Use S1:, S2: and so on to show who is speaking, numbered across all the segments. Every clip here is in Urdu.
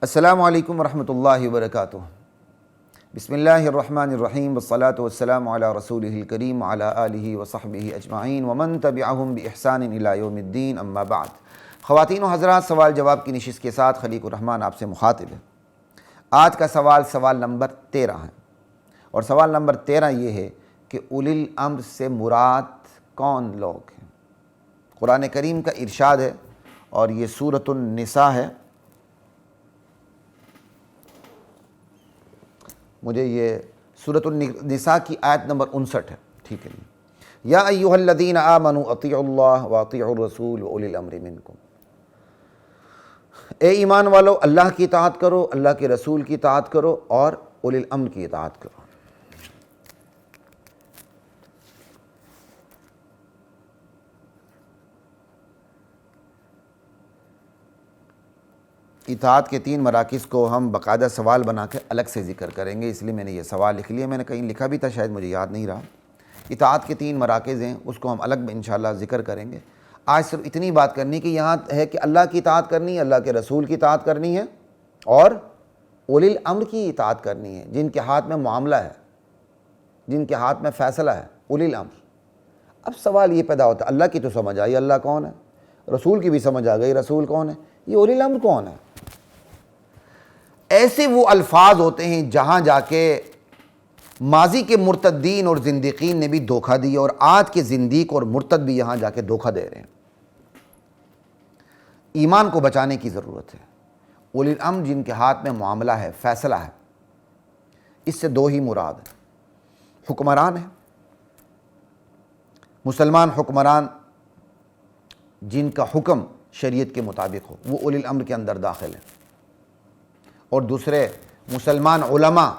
S1: السلام علیکم ورحمۃ اللہ وبرکاتہ۔ بسم اللہ الرحمن الرحیم والصلاة والسلام علی رسولہ الکریم وعلی آلہ وصحبہ اجمعین ومن تبعہم بإحسان الی یوم الدین، اما بعد۔ خواتین و حضرات، سوال جواب کی نشست کے ساتھ خلیق الرحمن آپ سے مخاطب ہے۔ آج کا سوال نمبر 13 ہے، اور سوال نمبر 13 یہ ہے کہ اولی الامر سے مراد کون لوگ ہیں؟ قرآن کریم کا ارشاد ہے، اور یہ سورۃ النساء ہے۔ مجھے یہ سورۃ النساء کی آیت نمبر 59 ہے، ٹھیک ہے؟ یا ایھا الذین آمنوا اطیعوا اللہ واطیعوا الرسول واولی الامر منکم۔ اے ایمان والو، اللہ کی اطاعت کرو، اللہ کے رسول کی اطاعت کرو، اور اولی الامر کی اطاعت کرو۔ اطاعت کے 3 مراکز کو ہم باقاعدہ سوال بنا کے الگ سے ذکر کریں گے، اس لیے میں نے یہ سوال لکھ لیا۔ میں نے کہیں لکھا بھی تھا، شاید مجھے یاد نہیں رہا۔ اطاعت کے 3 مراکز ہیں، اس کو ہم الگ میں انشاءاللہ ذکر کریں گے۔ آج صرف اتنی بات کرنی کہ یہاں ہے کہ اللہ کی اطاعت کرنی ہے، اللہ کے رسول کی اطاعت کرنی ہے، اور اولی الامر کی اطاعت کرنی ہے، جن کے ہاتھ میں معاملہ ہے، جن کے ہاتھ میں فیصلہ ہے، اولی الامر۔ اب سوال یہ پیدا ہوتا ہے، اللہ کی تو سمجھ آئی اللہ کون ہے، رسول کی بھی سمجھ آ گئی رسول کون ہے، یہ اولی الامر کون ہے؟ ایسے وہ الفاظ ہوتے ہیں جہاں جا کے ماضی کے مرتدین اور زندیقین نے بھی دھوکہ دیا، اور آج کے زندیق اور مرتد بھی یہاں جا کے دھوکہ دے رہے ہیں۔ ایمان کو بچانے کی ضرورت ہے۔ اولی الامر جن کے ہاتھ میں معاملہ ہے، فیصلہ ہے، اس سے 2 ہی مراد ہیں۔ حکمران ہیں، مسلمان حکمران جن کا حکم شریعت کے مطابق ہو، وہ اولی الامر کے اندر داخل ہیں۔ اور دوسرے مسلمان علماء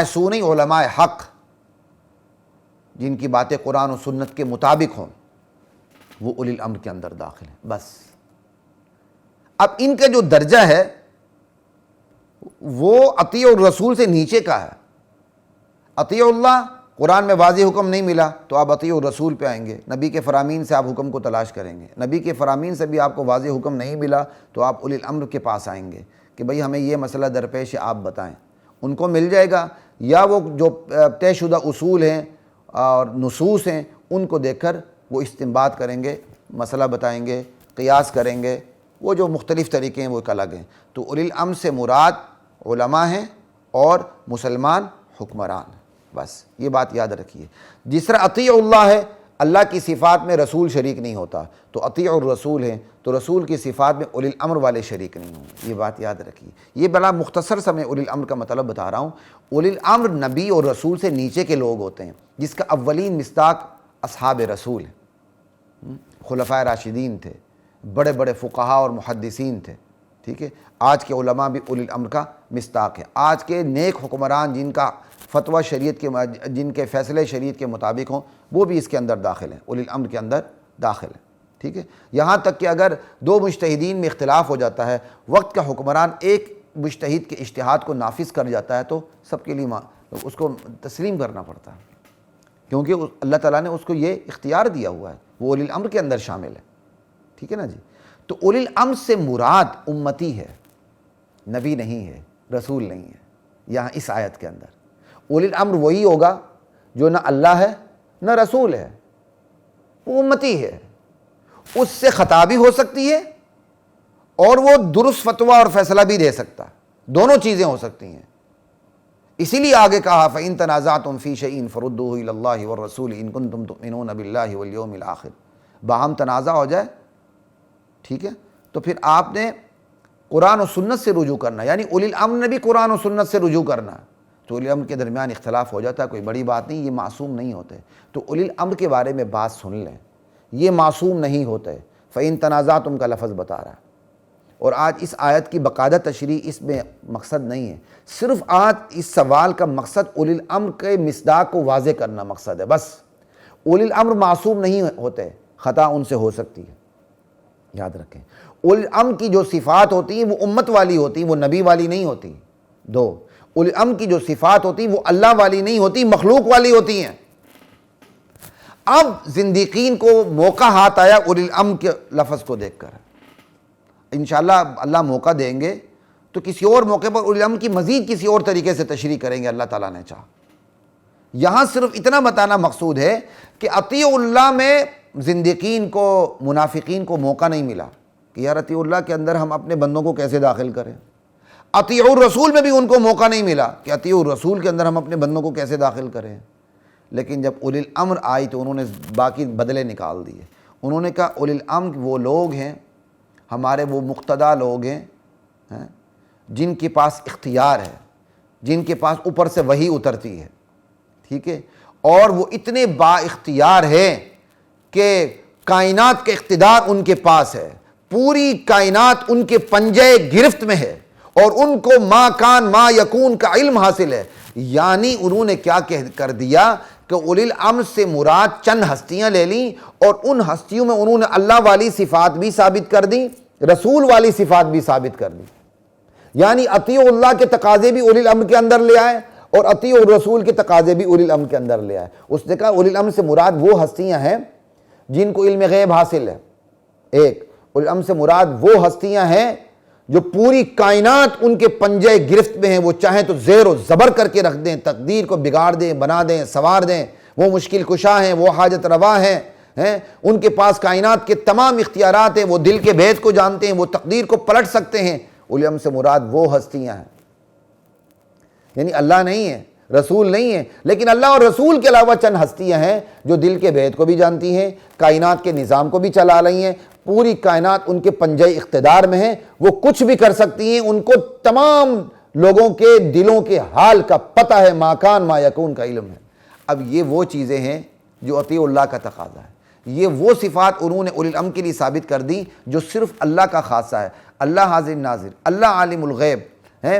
S1: سو نہیں، علماء حق، جن کی باتیں قرآن و سنت کے مطابق ہوں، وہ اولی الامر کے اندر داخل ہیں۔ بس اب ان کا جو درجہ ہے وہ اطیع الرسول سے نیچے کا ہے۔ اطیع اللہ، قرآن میں واضح حکم نہیں ملا تو آپ اطیع الرسول پہ آئیں گے، نبی کے فرامین سے آپ حکم کو تلاش کریں گے۔ نبی کے فرامین سے بھی آپ کو واضح حکم نہیں ملا تو آپ اولی الامر کے پاس آئیں گے کہ بھئی ہمیں یہ مسئلہ درپیش ہے، آپ بتائیں۔ ان کو مل جائے گا، یا وہ جو طے شدہ اصول ہیں اور نصوص ہیں ان کو دیکھ کر وہ استنباط کریں گے، مسئلہ بتائیں گے، قیاس کریں گے، وہ جو مختلف طریقے ہیں وہ ایک الگ ہیں۔ تو اولی الامر سے مراد علماء ہیں اور مسلمان حکمران ہیں، بس یہ بات یاد رکھیے۔ جس طرح اطیع اللہ ہے، اللہ کی صفات میں رسول شریک نہیں ہوتا، تو اطیع الرسول ہے تو رسول کی صفات میں اولی الامر والے شریک نہیں ہوں گے، یہ بات یاد رکھیے۔ یہ بڑا مختصر سا میں اولی الامر کا مطلب بتا رہا ہوں۔ اولی الامر نبی اور رسول سے نیچے کے لوگ ہوتے ہیں، جس کا اولین مصداق اصحاب رسول ہے۔ خلفائے راشدین تھے، بڑے بڑے فقہاء اور محدثین تھے، ٹھیک ہے؟ آج کے علماء بھی اولی الامر کا مصداق ہے۔ آج کے نیک حکمران جن کا فتویٰ شریعت کے، جن کے فیصلے شریعت کے مطابق ہوں، وہ بھی اس کے اندر داخل ہیں، اولی الامر کے اندر داخل ہیں، ٹھیک ہے؟ یہاں تک کہ اگر 2 مجتہدین میں اختلاف ہو جاتا ہے، وقت کا حکمران ایک مجتہد کے اجتہاد کو نافذ کر جاتا ہے تو سب کے لیے اس کو تسلیم کرنا پڑتا ہے، کیونکہ اللہ تعالیٰ نے اس کو یہ اختیار دیا ہوا ہے، وہ اولی الامر کے اندر شامل ہے، ٹھیک ہے نا جی؟ تو اولی الامر سے مراد امتی ہے، نبی نہیں ہے، رسول نہیں ہے۔ یہاں اس آیت کے اندر اولی الامر وہی ہوگا جو نہ اللہ ہے نہ رسول ہے، وہ امتی ہے، اس سے خطا بھی ہو سکتی ہے اور وہ درست فتویٰ اور فیصلہ بھی دے سکتا ہے، دونوں چیزیں ہو سکتی ہیں۔ اسی لیے آگے کہا فَإِن تَنَازَعْتُمْ فِي شَيْءٍ فَرُدُّوهُ إِلَى اللَّهِ وَالرَّسُولِ إِن كُنتُمْ تُؤْمِنُونَ بِاللَّهِ وَالْيَوْمِ الْآخِرِ۔ باہم تنازع ہو جائے، ٹھیک ہے، تو پھر آپ نے قرآن و سنت سے رجوع کرنا، یعنی اولی الامر نے بھی قرآن و سنت سے رجوع کرنا۔ تو اولی الامر کے درمیان اختلاف ہو جاتا ہے، کوئی بڑی بات نہیں، یہ معصوم نہیں ہوتے۔ تو اولی الامر کے بارے میں بات سن لیں، یہ معصوم نہیں ہوتے۔ فَإِن تَنَازَعْتُمْ کا لفظ بتا رہا ہے، اور آج اس آیت کی باقاعدہ تشریح اس میں مقصد نہیں ہے، صرف آج اس سوال کا مقصد اولی الامر کے مصداق کو واضح کرنا مقصد ہے، بس۔ اولی الامر معصوم نہیں ہوتے، خطا ان سے ہو سکتی ہے، یاد رکھیں۔ اولی الامر کی جو صفات ہوتی ہیں وہ امت والی ہوتی ہیں، وہ نبی والی نہیں ہوتی۔ 2، اولی الامر کی جو صفات ہوتی ہیں وہ اللہ والی نہیں ہوتی، مخلوق والی ہوتی ہیں۔ اب زندیقین کو موقع ہاتھ آیا اولی الامر کے لفظ کو دیکھ کر، انشاءاللہ اللہ موقع دیں گے تو کسی اور موقع پر اولی الامر کی مزید کسی اور طریقے سے تشریح کریں گے اللہ تعالیٰ نے چاہا۔ یہاں صرف اتنا بتانا مقصود ہے کہ اطیعوا اللہ میں زندقین کو، منافقین کو موقع نہیں ملا کہ یار اطیعوا اللہ کے اندر ہم اپنے بندوں کو کیسے داخل کریں۔ اطیعوا الرسول میں بھی ان کو موقع نہیں ملا کہ اطیعوا الرسول کے اندر ہم اپنے بندوں کو کیسے داخل کریں۔ لیکن جب اولی الامر آئی تو انہوں نے باقی بدلے نکال دیے۔ انہوں نے کہا اولی الامر وہ لوگ ہیں، ہمارے وہ مقتدیٰ لوگ ہیں جن کے پاس اختیار ہے، جن کے پاس اوپر سے وحی اترتی ہے، ٹھیک ہے، اور وہ اتنے با اختیار ہیں کہ کائنات کا اقتدار ان کے پاس ہے، پوری کائنات ان کے پنجے گرفت میں ہے، اور ان کو ما کان ما یکون کا علم حاصل ہے۔ یعنی انہوں نے کیا کر دیا کہ اولی الامر سے مراد چند ہستیاں لے لیں، اور ان ہستیوں میں انہوں نے اللہ والی صفات بھی ثابت کر دی، رسول والی صفات بھی ثابت کر دی۔ یعنی اطیعوا اللہ کے تقاضے بھی اولی الامر کے اندر لے آئے، اور اطیعوا الرسول کے تقاضے بھی اولی الامر کے اندر لے آئے۔ اس نے کہا اولی الامر سے مراد وہ ہستیاں ہیں جن کو علم غیب حاصل ہے، ایک اولی الامر سے مراد وہ ہستیاں ہیں جو پوری کائنات ان کے پنجے گرفت میں ہیں، وہ چاہیں تو زیر و زبر کر کے رکھ دیں، تقدیر کو بگاڑ دیں، بنا دیں، سوار دیں، وہ مشکل کشا ہیں، وہ حاجت روا ہیں، ان کے پاس کائنات کے تمام اختیارات ہیں، وہ دل کے بھید کو جانتے ہیں، وہ تقدیر کو پلٹ سکتے ہیں۔ اولی الامر سے مراد وہ ہستیاں ہیں، یعنی اللہ نہیں ہے، رسول نہیں ہے، لیکن اللہ اور رسول کے علاوہ چند ہستیاں ہیں جو دل کے بھید کو بھی جانتی ہیں، کائنات کے نظام کو بھی چلا رہی ہیں، پوری کائنات ان کے پنجے اقتدار میں ہیں، وہ کچھ بھی کر سکتی ہیں، ان کو تمام لوگوں کے دلوں کے حال کا پتہ ہے، ما کان ما یکون کا علم ہے۔ اب یہ وہ چیزیں ہیں جو اطیعوا اللہ کا تقاضا ہے، یہ وہ صفات انہوں نے اولی الامر کے لیے ثابت کر دی جو صرف اللہ کا خاصہ ہے۔ اللہ حاضر ناظر، اللہ عالم الغیب ہے،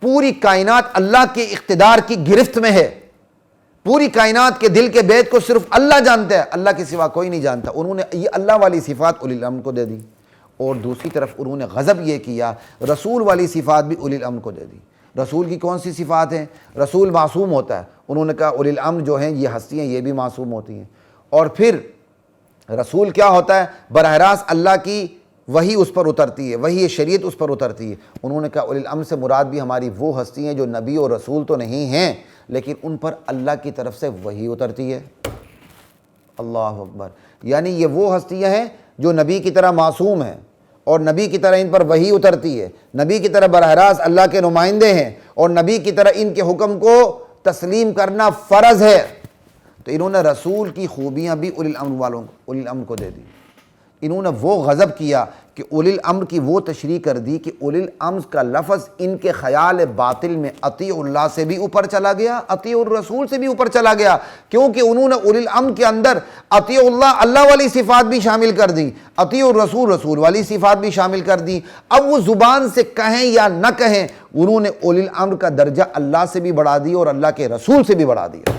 S1: پوری کائنات اللہ کے اقتدار کی گرفت میں ہے، پوری کائنات کے دل کے بید کو صرف اللہ جانتا ہے، اللہ کے سوا کوئی نہیں جانتا۔ انہوں نے یہ اللہ والی صفات اولی الامر کو دے دی، اور دوسری طرف انہوں نے غضب یہ کیا، رسول والی صفات بھی اولی الامر کو دے دی۔ رسول کی کون سی صفات ہیں؟ رسول معصوم ہوتا ہے، انہوں نے کہا اولی الامر جو ہیں یہ ہستیاں یہ بھی معصوم ہوتی ہیں۔ اور پھر رسول کیا ہوتا ہے؟ براہ راست اللہ کی وہی اس پر اترتی ہے، وہی شریعت اس پر اترتی ہے۔ انہوں نے کہا اولی الامر سے مراد بھی ہماری وہ ہستی ہیں جو نبی اور رسول تو نہیں ہیں، لیکن ان پر اللہ کی طرف سے وہی اترتی ہے۔ اللہ اکبر! یعنی یہ وہ ہستیاں ہیں جو نبی کی طرح معصوم ہیں، اور نبی کی طرح ان پر وحی اترتی ہے، نبی کی طرح براہ راست اللہ کے نمائندے ہیں، اور نبی کی طرح ان کے حکم کو تسلیم کرنا فرض ہے۔ تو انہوں نے رسول کی خوبیاں بھی اولی الامر کو دے دی۔ انہوں نے وہ غضب کیا کہ اولی الامر کی وہ تشریح کر دی کہ اولی الامر کا لفظ ان کے خیال باطل میں اطیعوا اللہ سے بھی اوپر چلا گیا، اطیعوا الرسول سے بھی اوپر چلا گیا، کیونکہ انہوں نے اولی الامر کے اندر اطیعوا اللہ، اللہ والی صفات بھی شامل کر دی، اطیعوا الرسول، رسول والی صفات بھی شامل کر دی۔ اب وہ زبان سے کہیں یا نہ کہیں، انہوں نے اولی الامر کا درجہ اللہ سے بھی بڑھا دیا اور اللہ کے رسول سے بھی بڑھا دیا۔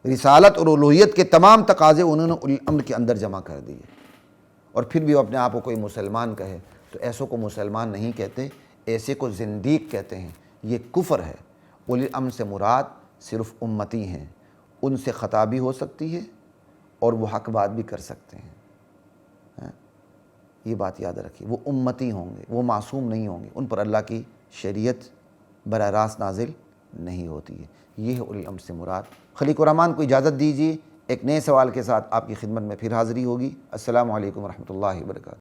S1: رسالت اور الوہیت کے تمام تقاضے انہوں نے اولی الامر کے اندر جمع کر دیے۔ اور پھر بھی وہ اپنے آپ کو کوئی مسلمان کہے تو ایسوں کو مسلمان نہیں کہتے، ایسے کو زندیق کہتے ہیں، یہ کفر ہے۔ اولی الامر سے مراد صرف امتی ہیں، ان سے خطا بھی ہو سکتی ہے اور وہ حق بات بھی کر سکتے ہیں، یہ بات یاد رکھیے۔ وہ امتی ہوں گے، وہ معصوم نہیں ہوں گے، ان پر اللہ کی شریعت براہ راست نازل نہیں ہوتی ہے۔ یہ ہے اولی الامر سے مراد۔ خلیق الرحمن کو اجازت دیجیے، ایک نئے سوال کے ساتھ آپ کی خدمت میں پھر حاضری ہوگی۔ السلام علیکم ورحمۃ اللہ وبرکاتہ۔